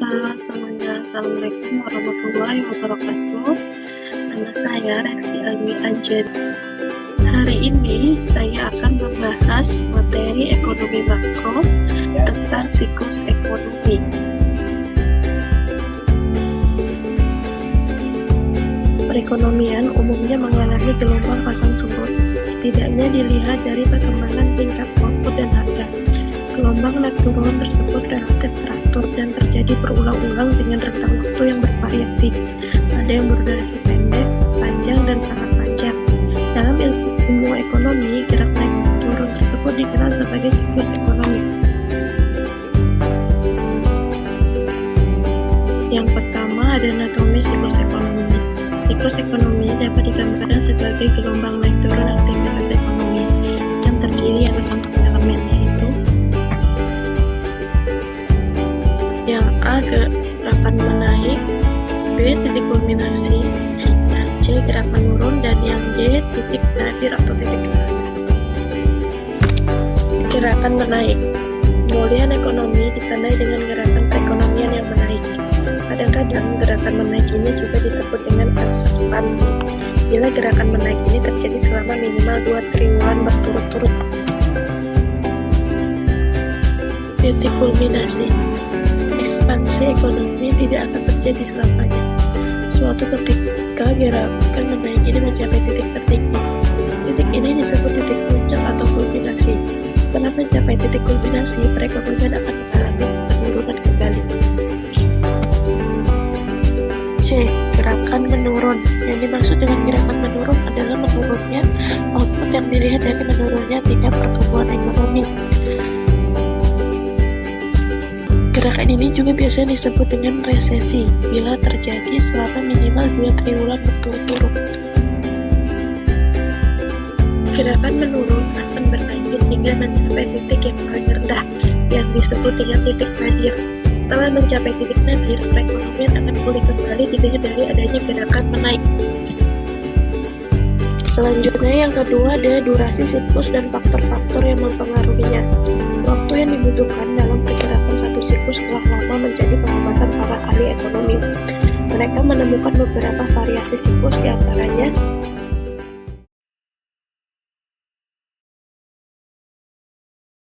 Halo semuanya, Assalamualaikum warahmatullahi wabarakatuh. Nama saya Reski Alwi Anjen. Hari ini saya akan membahas materi ekonomi makro tentang siklus ekonomi. Perekonomian umumnya mengalami gelombang pasang surut, setidaknya dilihat dari perkembangan tingkat output dan harga. Gelombang naik turun tersebut relatif teratur dan terjadi berulang-ulang dengan rentang waktu yang bervariasi. Ada yang berdurasi pendek, panjang, dan sangat panjang. Dalam ilmu ekonomi, gerak naik turun tersebut dikenal sebagai siklus ekonomi. Yang pertama ada anatomi siklus ekonomi. Siklus ekonomi dapat digambarkan sebagai gelombang naik turun aktivitas ekonomi yang terdiri atas 4 elemen, yaitu yang A, gerakan menaik, B, titik kulminasi, yang C, gerakan menurun, dan yang D, titik nadir atau titik kehabisan. Gerakan menaik. Pemulihan ekonomi ditandai dengan gerakan perekonomian yang menaik. Kadang-kadang gerakan menaik ini juga disebut dengan ekspansi, bila gerakan menaik ini terjadi selama minimal 2 triwulan berturut-turut. Titik kulminasi. Ekspansi ekonomi tidak akan terjadi selamanya. Suatu ketika gerakan menaik ini mencapai titik tertinggi. Titik ini disebut titik puncak atau kulminasi. Setelah mencapai titik kulminasi, perekonomian akan mengalami penurunan kembali. C. Gerakan menurun. Yang dimaksud dengan gerakan menurun adalah menurunnya output yang dilihat dari menurunnya tingkat pertumbuhan ekonomi. Gerakan ini juga biasanya disebut dengan resesi bila terjadi selama minimal 2 triwulan berturut-turut. Gerakan menurun akan berlanjut hingga mencapai titik yang paling rendah yang disebut dengan titik nadir. Setelah mencapai titik nadir, perekonomian akan pulih kembali dilihat dari adanya gerakan menaik. Selanjutnya yang kedua ada durasi siklus dan faktor-faktor yang mempengaruhinya. Waktu yang dibutuhkan dalam pergerakan satu siklus telah lama menjadi perdebatan para ahli ekonomi. Mereka menemukan beberapa variasi siklus, diantaranya